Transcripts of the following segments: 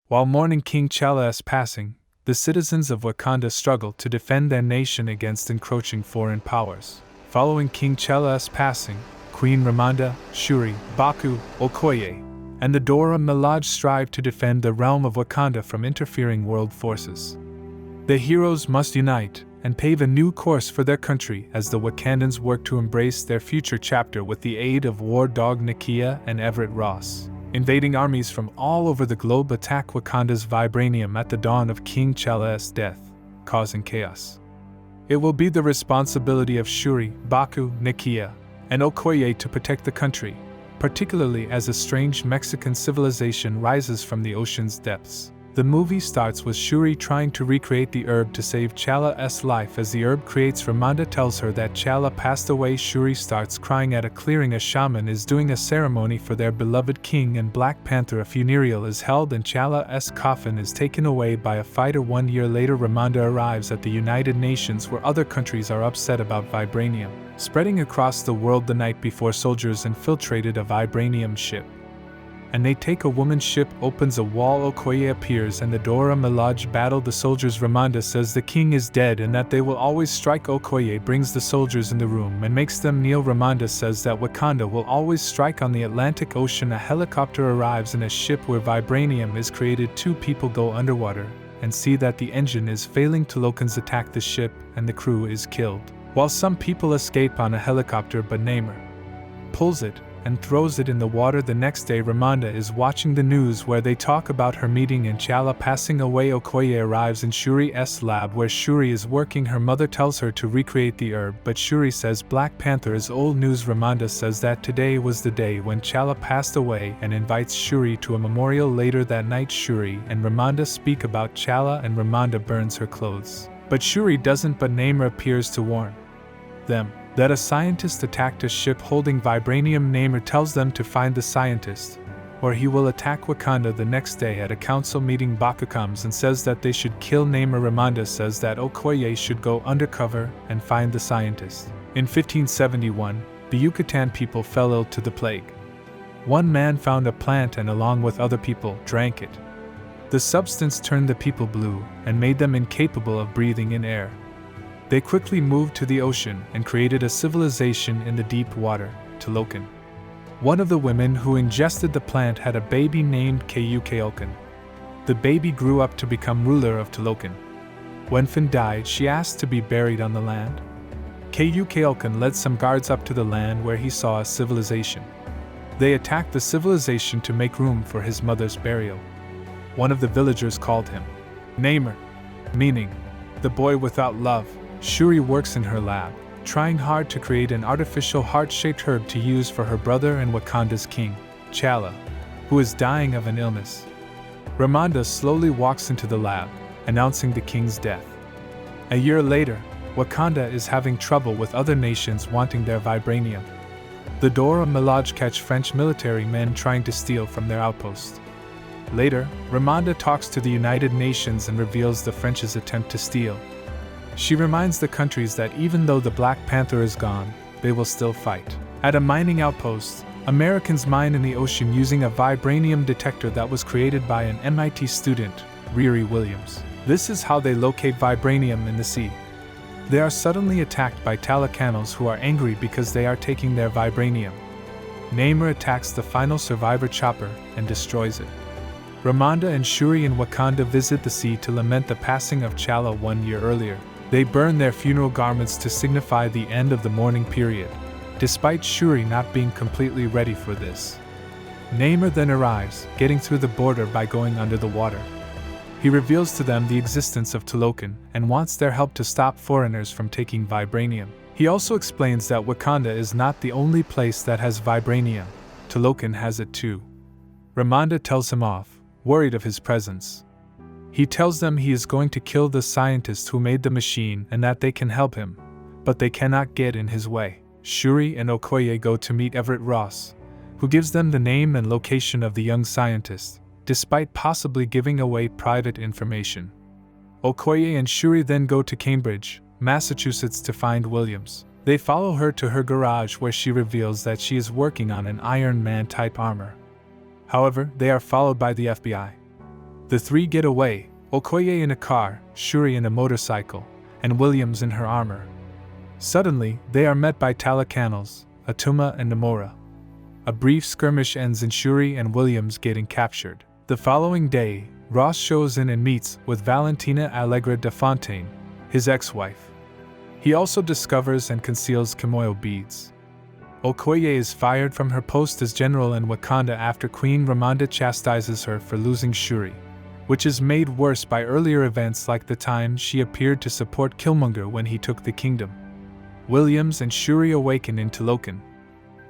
While mourning King T'Challa's passing, the citizens of Wakanda struggle to defend their nation against encroaching foreign powers. Following King T'Challa's passing, Queen Ramonda, Shuri, Baku, Okoye, and the Dora Milaje strive to defend the realm of Wakanda from interfering world forces. The heroes must unite and pave a new course for their country as the Wakandans work to embrace their future chapter with the aid of War Dog Nakia and Everett Ross. Invading armies from all over the globe attack Wakanda's vibranium at the dawn of King T'Challa's death, causing chaos. It will be the responsibility of Shuri, Baku, Nakia, and Okoye to protect the country, particularly as a strange Mexican civilization rises from the ocean's depths. The movie starts with Shuri trying to recreate the herb to save T'Challa's life. As the herb creates, Ramonda tells her that T'Challa passed away. Shuri starts crying at a clearing. A shaman is doing a ceremony for their beloved king and Black Panther. A funeral is held and T'Challa's coffin is taken away by a fighter. 1 year later, Ramonda arrives at the United Nations where other countries are upset about vibranium spreading across the world. The night before, soldiers infiltrated a vibranium ship, and they take a woman's ship. Opens a wall. Okoye appears and the Dora Milaje battle the soldiers. Ramonda says the king is dead and that they will always strike. Okoye brings the soldiers in the room and makes them kneel. Ramonda says that Wakanda will always strike. On the Atlantic Ocean, a helicopter arrives in a ship where vibranium is created. 2 people go underwater and see that the engine is failing. Tulokans attack the ship and the crew is killed, while some people escape on a helicopter, but Namor pulls it and throws it in the water. The next day, Ramonda is watching the news where they talk about her meeting and T'Challa passing away. Okoye arrives in Shuri's lab where Shuri is working. Her mother tells her to recreate the herb, but Shuri says Black Panther is old news. Ramonda says that today was the day when T'Challa passed away and invites Shuri to a memorial. Later that night, Shuri and Ramonda speak about T'Challa and Ramonda burns her clothes, but Shuri doesn't. But Namor appears to warn them that a scientist attacked a ship holding vibranium. Namor tells them to find the scientist, or he will attack Wakanda. The next day at a council meeting, Baku comes and says that they should kill Namor. Ramonda says that Okoye should go undercover and find the scientist. In 1571, the Yucatan people fell ill to the plague. One man found a plant and along with other people drank it. The substance turned the people blue and made them incapable of breathing in air. They quickly moved to the ocean and created a civilization in the deep water, Talokan. One of the women who ingested the plant had a baby named Kayukeokan. The baby grew up to become ruler of Talokan. When Finn died, she asked to be buried on the land. Kayukeokan led some guards up to the land where he saw a civilization. They attacked the civilization to make room for his mother's burial. One of the villagers called him Namor, meaning the boy without love. Shuri works in her lab, trying hard to create an artificial heart-shaped herb to use for her brother and Wakanda's king, T'Challa, who is dying of an illness. Ramonda slowly walks into the lab, announcing the king's death. A year later, Wakanda is having trouble with other nations wanting their vibranium. The Dora Milaje catch French military men trying to steal from their outpost. Later, Ramonda talks to the United Nations and reveals the French's attempt to steal. She reminds the countries that even though the Black Panther is gone, they will still fight. At a mining outpost, Americans mine in the ocean using a vibranium detector that was created by an MIT student, Riri Williams. This is how they locate vibranium in the sea. They are suddenly attacked by Talacanos who are angry because they are taking their vibranium. Namor attacks the final survivor chopper and destroys it. Ramonda and Shuri in Wakanda visit the sea to lament the passing of T'Challa 1 year earlier. They burn their funeral garments to signify the end of the mourning period, despite Shuri not being completely ready for this. Namor then arrives, getting through the border by going under the water. He reveals to them the existence of Talokan and wants their help to stop foreigners from taking vibranium. He also explains that Wakanda is not the only place that has vibranium. Talokan has it too. Ramonda tells him off, worried of his presence. He tells them he is going to kill the scientist who made the machine and that they can help him, but they cannot get in his way. Shuri and Okoye go to meet Everett Ross, who gives them the name and location of the young scientist, despite possibly giving away private information. Okoye and Shuri then go to Cambridge, Massachusetts to find Williams. They follow her to her garage where she reveals that she is working on an Iron Man-type armor. However, they are followed by the FBI. The three get away, Okoye in a car, Shuri in a motorcycle, and Williams in her armor. Suddenly, they are met by Talacanals, Atuma and Namora. A brief skirmish ends in Shuri and Williams getting captured. The following day, Ross shows in and meets with Valentina Allegra de Fontaine, his ex-wife. He also discovers and conceals Kimoyo beads. Okoye is fired from her post as general in Wakanda after Queen Ramonda chastises her for losing Shuri, which is made worse by earlier events like the time she appeared to support Killmonger when he took the kingdom. Williams and Shuri awaken in Talokan.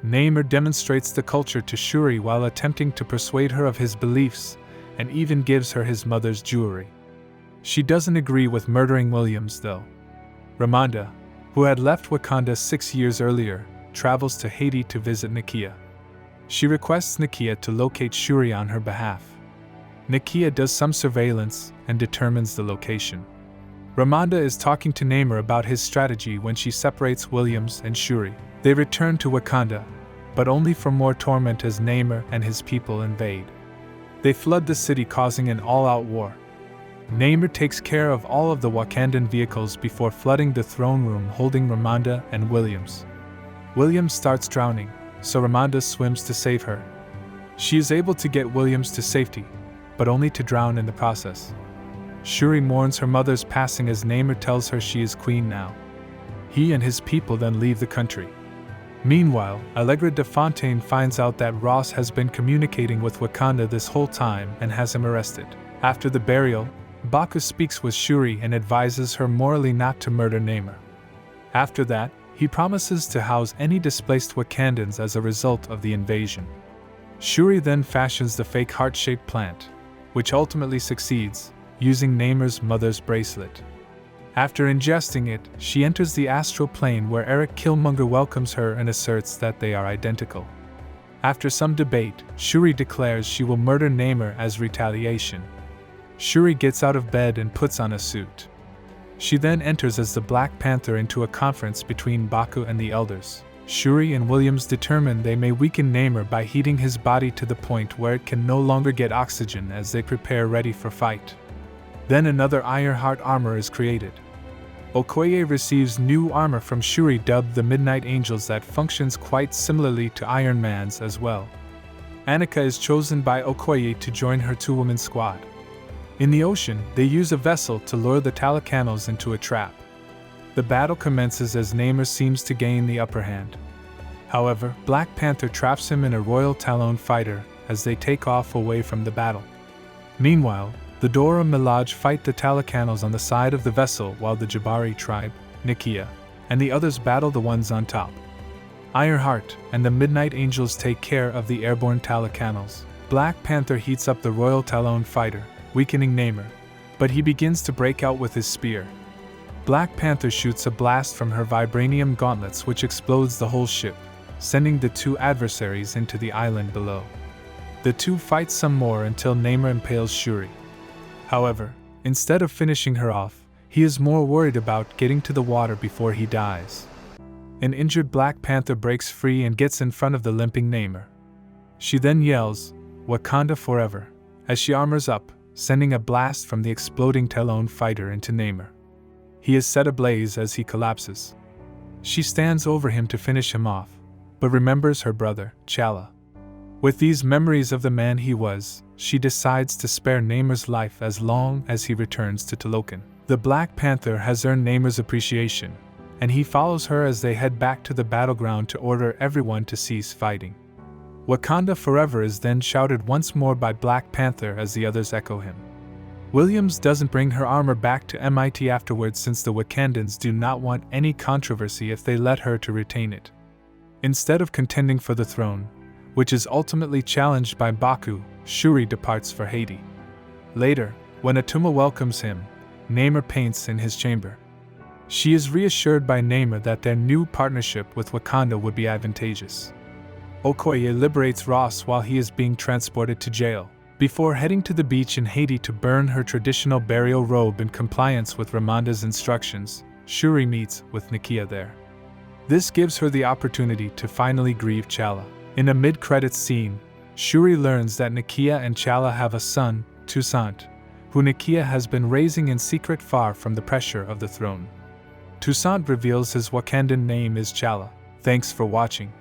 Namor demonstrates the culture to Shuri while attempting to persuade her of his beliefs, and even gives her his mother's jewelry. She doesn't agree with murdering Williams though. Ramonda, who had left Wakanda 6 years earlier, travels to Haiti to visit Nakia. She requests Nakia to locate Shuri on her behalf. Nakia does some surveillance and determines the location. Ramonda is talking to Namor about his strategy when she separates Williams and Shuri. They return to Wakanda, but only for more torment as Namor and his people invade. They flood the city, causing an all-out war. Namor takes care of all of the Wakandan vehicles before flooding the throne room, holding Ramonda and Williams. Williams starts drowning, so Ramonda swims to save her. She is able to get Williams to safety, but only to drown in the process. Shuri mourns her mother's passing as Namor tells her she is queen now. He and his people then leave the country. Meanwhile, Allegra de Fontaine finds out that Ross has been communicating with Wakanda this whole time and has him arrested. After the burial, Baku speaks with Shuri and advises her morally not to murder Namor. After that, he promises to house any displaced Wakandans as a result of the invasion. Shuri then fashions the fake heart-shaped plant, which ultimately succeeds, using Namor's mother's bracelet. After ingesting it, she enters the astral plane where Erik Killmonger welcomes her and asserts that they are identical. After some debate, Shuri declares she will murder Namor as retaliation. Shuri gets out of bed and puts on a suit. She then enters as the Black Panther into a conference between Baku and the Elders. Shuri and Williams determine they may weaken Namor by heating his body to the point where it can no longer get oxygen as they prepare ready for fight. Then another Ironheart armor is created. Okoye receives new armor from Shuri dubbed the Midnight Angels that functions quite similarly to Iron Man's as well. Annika is chosen by Okoye to join her two-woman squad. In the ocean, they use a vessel to lure the Talacanals into a trap. The battle commences as Namor seems to gain the upper hand. However, Black Panther traps him in a Royal Talon fighter as they take off away from the battle. Meanwhile, the Dora Milaje fight the Talacanals on the side of the vessel while the Jabari tribe, Nakia, and the others battle the ones on top. Ironheart and the Midnight Angels take care of the airborne Talacanals. Black Panther heats up the Royal Talon fighter, weakening Namor, but he begins to break out with his spear. Black Panther shoots a blast from her vibranium gauntlets which explodes the whole ship, sending the two adversaries into the island below. The two fight some more until Namor impales Shuri. However, instead of finishing her off, he is more worried about getting to the water before he dies. An injured Black Panther breaks free and gets in front of the limping Namor. She then yells, "Wakanda Forever," as she armors up, sending a blast from the exploding Talon fighter into Namor. He is set ablaze as he collapses. She stands over him to finish him off, but remembers her brother, T'Challa. With these memories of the man he was, she decides to spare Namor's life as long as he returns to Talokan. The Black Panther has earned Namor's appreciation, and he follows her as they head back to the battleground to order everyone to cease fighting. Wakanda Forever is then shouted once more by Black Panther as the others echo him. Williams doesn't bring her armor back to MIT afterwards since the Wakandans do not want any controversy if they let her to retain it. Instead of contending for the throne, which is ultimately challenged by Baku, Shuri departs for Haiti. Later, when Atuma welcomes him, Namor paints in his chamber. She is reassured by Namor that their new partnership with Wakanda would be advantageous. Okoye liberates Ross while he is being transported to jail, before heading to the beach in Haiti to burn her traditional burial robe in compliance with Ramonda's instructions. Shuri meets with Nakia there. This gives her the opportunity to finally grieve T'Challa. In a mid-credits scene, Shuri learns that Nakia and T'Challa have a son, Toussaint, who Nakia has been raising in secret far from the pressure of the throne. Toussaint reveals his Wakandan name is Chala. Thanks for watching.